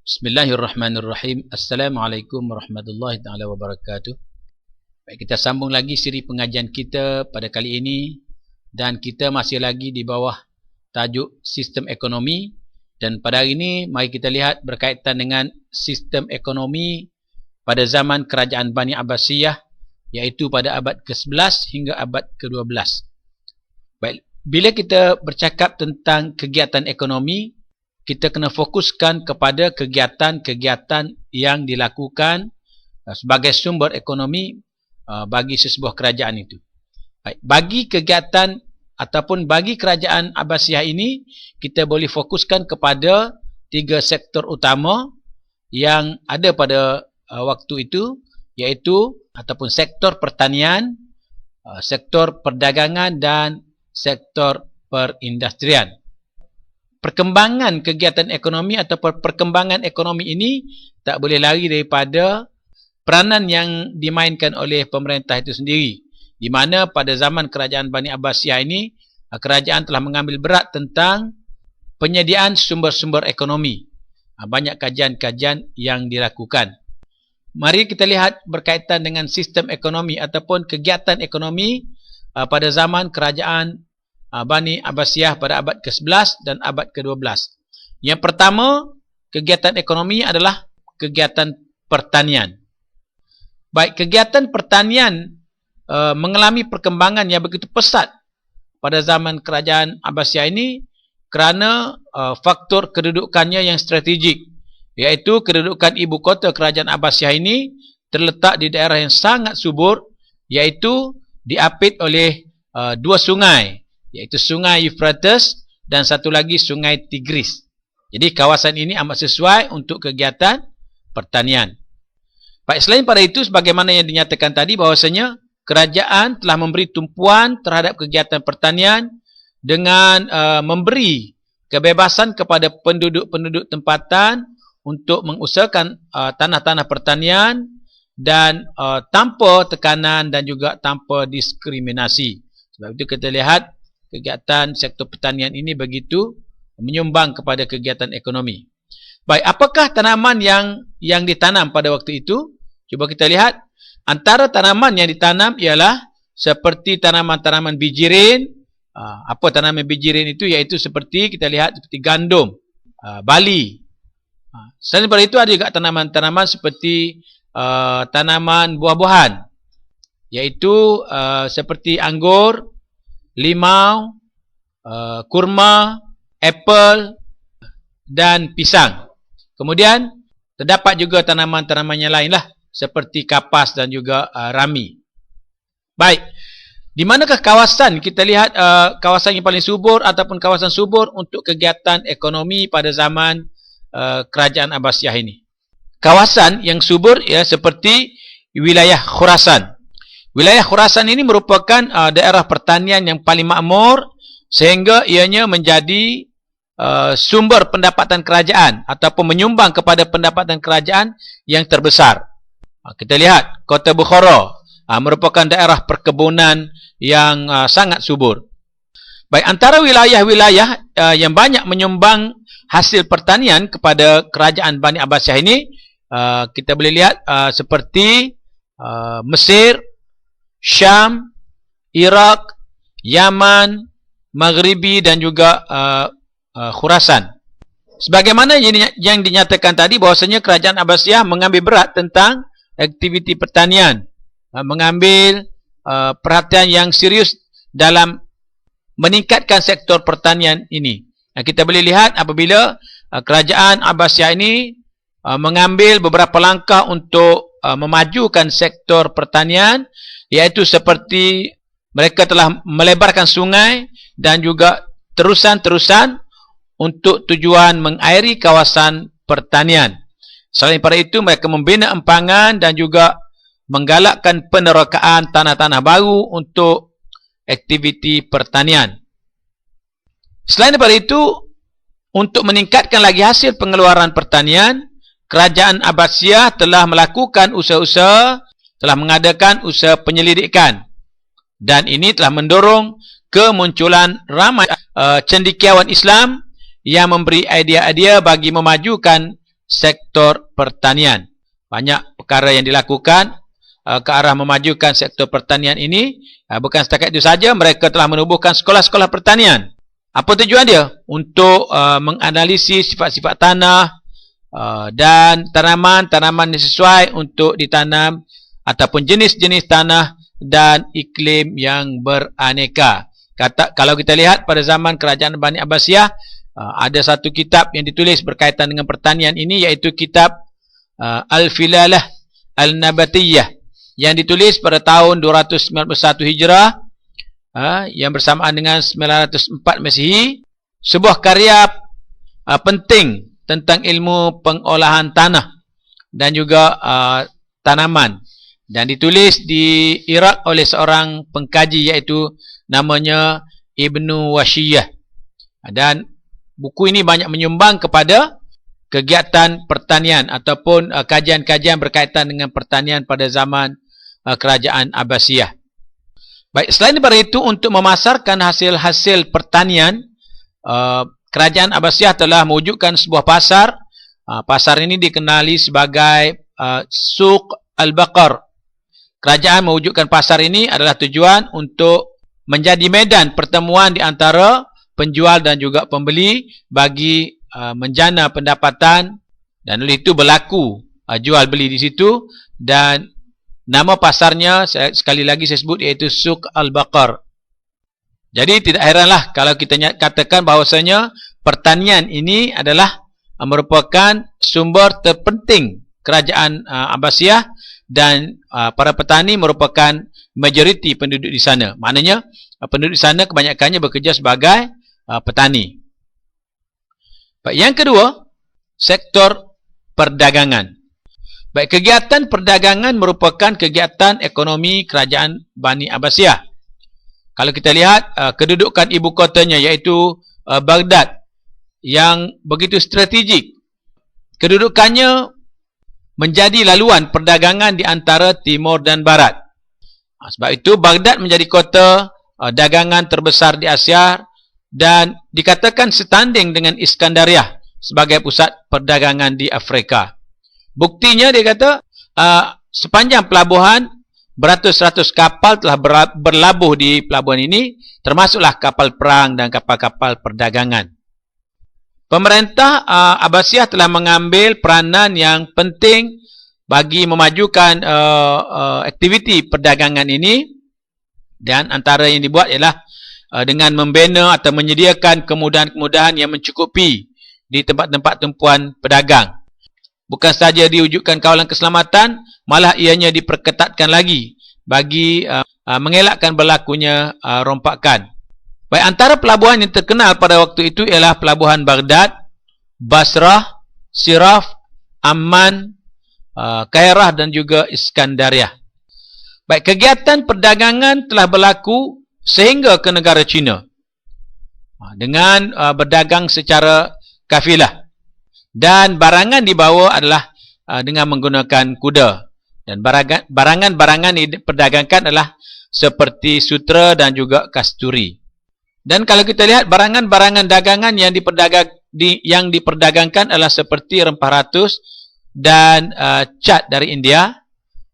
Bismillahirrahmanirrahim. Assalamualaikum warahmatullahi taala wabarakatuh. Baik, kita sambung lagi siri pengajian kita pada kali ini dan kita masih lagi di bawah tajuk sistem ekonomi, dan pada hari ini mari kita lihat berkaitan dengan sistem ekonomi pada zaman kerajaan Bani Abbasiyah, iaitu pada abad ke-11 hingga abad ke-12. Baik, bila kita bercakap tentang kegiatan ekonomi, kita kena fokuskan kepada kegiatan-kegiatan yang dilakukan sebagai sumber ekonomi bagi sesebuah kerajaan itu. Baik, bagi kegiatan ataupun bagi kerajaan Abbasiyah ini, kita boleh fokuskan kepada 3 sektor utama yang ada pada waktu itu, iaitu ataupun sektor pertanian, sektor perdagangan dan sektor perindustrian. Perkembangan kegiatan ekonomi atau perkembangan ekonomi ini tak boleh lari daripada peranan yang dimainkan oleh pemerintah itu sendiri, di mana pada zaman kerajaan Bani Abbasiyah ini, kerajaan telah mengambil berat tentang penyediaan sumber-sumber ekonomi. Banyak kajian-kajian yang dilakukan. Mari kita lihat berkaitan dengan sistem ekonomi ataupun kegiatan ekonomi pada zaman kerajaan Bani Abbasiyah pada abad ke-11 dan abad ke-12. Yang pertama, kegiatan ekonomi adalah kegiatan pertanian. Baik, kegiatan pertanian mengalami perkembangan yang begitu pesat pada zaman kerajaan Abbasiyah ini kerana faktor kedudukannya yang strategik, iaitu kedudukan ibu kota kerajaan Abbasiyah ini terletak di daerah yang sangat subur, iaitu diapit oleh 2 sungai, iaitu sungai Euphrates dan satu lagi sungai Tigris. Jadi kawasan ini amat sesuai untuk kegiatan pertanian. Baik, selain pada itu, sebagaimana yang dinyatakan tadi bahawasanya kerajaan telah memberi tumpuan terhadap kegiatan pertanian dengan memberi kebebasan kepada penduduk-penduduk tempatan untuk mengusahakan tanah-tanah pertanian dan tanpa tekanan dan juga tanpa diskriminasi. Sebab itu kita lihat kegiatan sektor pertanian ini begitu menyumbang kepada kegiatan ekonomi. Baik, apakah tanaman yang ditanam pada waktu itu? Cuba kita lihat. Antara tanaman yang ditanam ialah seperti tanaman-tanaman bijirin. Apa tanaman bijirin itu? Iaitu seperti kita lihat seperti gandum, bali. Selain daripada itu ada juga tanaman-tanaman seperti tanaman buah-buahan, iaitu seperti anggur, limau, kurma, apple dan pisang. Kemudian terdapat juga tanaman-tanaman yang lain lah, seperti kapas dan juga rami. Baik, di manakah kawasan kita lihat kawasan yang paling subur ataupun kawasan subur untuk kegiatan ekonomi pada zaman kerajaan Abbasiyah ini? Kawasan yang subur ya seperti wilayah Khurasan. Wilayah Khurasan ini merupakan daerah pertanian yang paling makmur, sehingga ianya menjadi sumber pendapatan kerajaan ataupun menyumbang kepada pendapatan kerajaan yang terbesar. Kita lihat kota Bukhara merupakan daerah perkebunan yang sangat subur. Baik, antara wilayah-wilayah yang banyak menyumbang hasil pertanian kepada kerajaan Bani Abbasiyah ini, kita boleh lihat seperti Mesir, Syam, Iraq, Yaman, Maghribi dan juga Khurasan. Sebagaimana yang dinyatakan tadi bahwasanya kerajaan Abbasiyah mengambil berat tentang aktiviti pertanian, mengambil perhatian yang serius dalam meningkatkan sektor pertanian ini. Kita boleh lihat apabila kerajaan Abbasiyah ini mengambil beberapa langkah untuk memajukan sektor pertanian, iaitu seperti mereka telah melebarkan sungai dan juga terusan-terusan untuk tujuan mengairi kawasan pertanian. Selain daripada itu, mereka membina empangan dan juga menggalakkan penerokaan tanah-tanah baru untuk aktiviti pertanian. Selain daripada itu, untuk meningkatkan lagi hasil pengeluaran pertanian, kerajaan Abbasiyah telah melakukan usaha-usaha, telah mengadakan usaha penyelidikan, dan ini telah mendorong kemunculan ramai cendekiawan Islam yang memberi idea-idea bagi memajukan sektor pertanian. Banyak perkara yang dilakukan ke arah memajukan sektor pertanian ini. Bukan setakat itu saja, mereka telah menubuhkan sekolah-sekolah pertanian. Apa tujuan dia? Untuk menganalisis sifat-sifat tanah dan tanaman-tanaman yang sesuai untuk ditanam ataupun jenis-jenis tanah dan iklim yang beraneka. Kalau kita lihat pada zaman kerajaan Bani Abbasiyah, ada satu kitab yang ditulis berkaitan dengan pertanian ini, iaitu kitab Al-Filalah Al-Nabatiyah yang ditulis pada tahun 291 Hijrah, yang bersamaan dengan 904 Masihi, sebuah karya penting tentang ilmu pengolahan tanah dan juga tanaman, dan ditulis di Iraq oleh seorang pengkaji, iaitu namanya Ibnu Washiyah. Dan buku ini banyak menyumbang kepada kegiatan pertanian ataupun kajian-kajian berkaitan dengan pertanian pada zaman kerajaan Abbasiyah. Baik, selain daripada itu, untuk memasarkan hasil-hasil pertanian, kerajaan Abbasiyah telah mewujudkan sebuah pasar. Pasar ini dikenali sebagai Suq Al-Baqar. Kerajaan mewujudkan pasar ini adalah tujuan untuk menjadi medan pertemuan di antara penjual dan juga pembeli bagi menjana pendapatan, dan oleh itu berlaku jual beli di situ. Dan nama pasarnya, sekali lagi saya sebut, iaitu Suq Al-Baqar. Jadi tidak heranlah kalau kita katakan bahawasanya pertanian ini adalah merupakan sumber terpenting kerajaan Abbasiyah, dan para petani merupakan majoriti penduduk di sana. Maknanya penduduk di sana kebanyakannya bekerja sebagai petani. Baik, yang kedua, sektor perdagangan. Baik, kegiatan perdagangan merupakan kegiatan ekonomi kerajaan Bani Abbasiyah. Kalau kita lihat kedudukan ibu kotanya, iaitu Baghdad, yang begitu strategik. Kedudukannya menjadi laluan perdagangan di antara timur dan barat. Sebab itu Baghdad menjadi kota dagangan terbesar di Asia, dan dikatakan setanding dengan Iskandariah sebagai pusat perdagangan di Afrika. Buktinya dia kata sepanjang pelabuhan beratus-ratus kapal telah berlabuh di pelabuhan ini, termasuklah kapal perang dan kapal-kapal perdagangan. Pemerintah Abbasiyah telah mengambil peranan yang penting bagi memajukan aktiviti perdagangan ini, dan antara yang dibuat ialah dengan membina atau menyediakan kemudahan-kemudahan yang mencukupi di tempat-tempat tumpuan pedagang. Bukan sahaja diwujudkan kawalan keselamatan, malah ianya diperketatkan lagi bagi mengelakkan berlakunya rompakan. Baik, antara pelabuhan yang terkenal pada waktu itu ialah pelabuhan Baghdad, Basrah, Siraf, Amman, Kairah dan juga Iskandariah. Baik, kegiatan perdagangan telah berlaku sehingga ke negara China dengan berdagang secara kafilah, dan barangan dibawa adalah dengan menggunakan kuda, dan barangan-barangan yang diperdagangkan adalah seperti sutra dan juga kasturi. Dan kalau kita lihat barangan-barangan dagangan yang diperdagangkan adalah seperti rempah ratus dan cat dari India.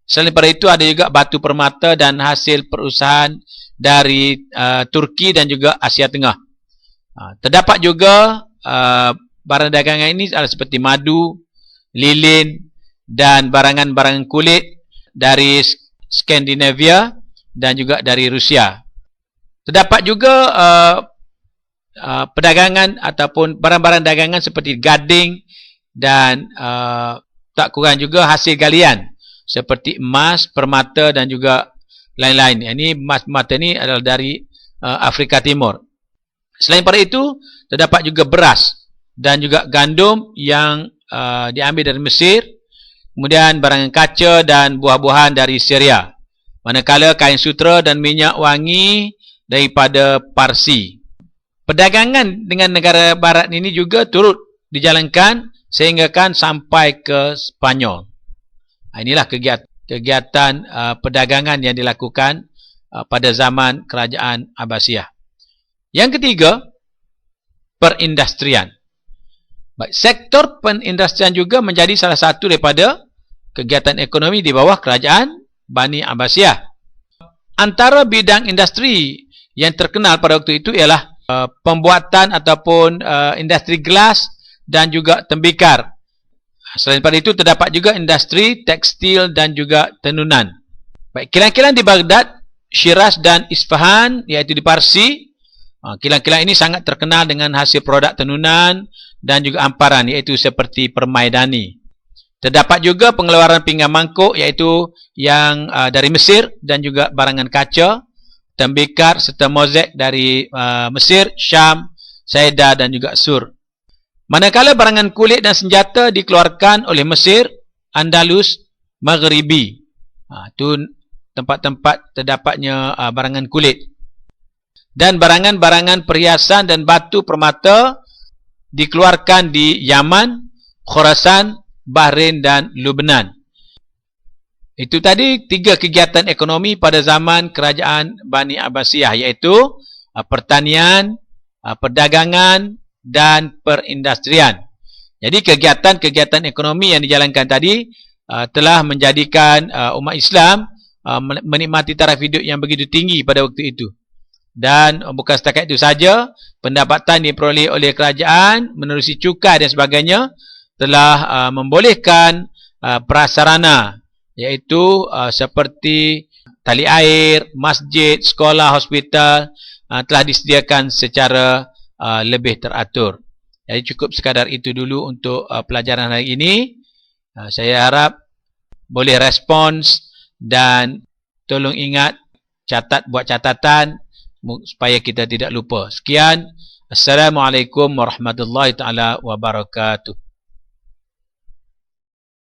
Selain daripada itu, ada juga batu permata dan hasil perusahaan dari Turki dan juga Asia Tengah. Terdapat juga barang dagangan ini adalah seperti madu, lilin dan barangan-barangan kulit dari Skandinavia dan juga dari Rusia. Terdapat juga perdagangan ataupun barang-barang dagangan seperti gading dan tak kurang juga hasil galian seperti emas, permata dan juga lain-lain. Ini emas permata ini adalah dari Afrika Timur. Selain daripada itu, terdapat juga beras dan juga gandum yang diambil dari Mesir, kemudian barangan kaca dan buah-buahan dari Syria. Manakala kain sutra dan minyak wangi daripada Parsi. Perdagangan dengan negara barat ini juga turut dijalankan sehingga kan sampai ke Spanyol. Inilah kegiatan perdagangan yang dilakukan pada zaman kerajaan Abbasiyah. Yang ketiga, perindustrian. Baik, sektor penindustrian juga menjadi salah satu daripada kegiatan ekonomi di bawah kerajaan Bani Abbasiyah. Antara bidang industri yang terkenal pada waktu itu ialah pembuatan ataupun industri gelas dan juga tembikar. Selain daripada itu terdapat juga industri tekstil dan juga tenunan. Baik, kilang-kilang di Baghdad, Shiraz dan Isfahan iaitu di Parsi. Kilang-kilang ini sangat terkenal dengan hasil produk tenunan dan juga amparan iaitu seperti permaidani. Terdapat juga pengeluaran pinggan mangkuk iaitu yang dari Mesir dan juga barangan kaca, tembikar serta mozaik dari Mesir, Syam, Saida dan juga Sur. Manakala barangan kulit dan senjata dikeluarkan oleh Mesir, Andalus, Maghribi. Itu tempat-tempat terdapatnya barangan kulit. Dan barangan-barangan perhiasan dan batu permata dikeluarkan di Yaman, Khurasan, Bahrain dan Lubnan. Itu tadi 3 kegiatan ekonomi pada zaman kerajaan Bani Abbasiyah, iaitu pertanian, perdagangan dan perindustrian. Jadi kegiatan-kegiatan ekonomi yang dijalankan tadi telah menjadikan umat Islam menikmati taraf hidup yang begitu tinggi pada waktu itu. Dan bukan setakat itu saja, pendapatan diperoleh oleh kerajaan menerusi cukai dan sebagainya telah membolehkan prasarana iaitu seperti tali air, masjid, sekolah, hospital telah disediakan secara lebih teratur. Jadi cukup sekadar itu dulu untuk pelajaran hari ini. Saya harap boleh respons dan tolong ingat buat catatan supaya kita tidak lupa. Sekian. Assalamualaikum warahmatullahi taala wabarakatuh.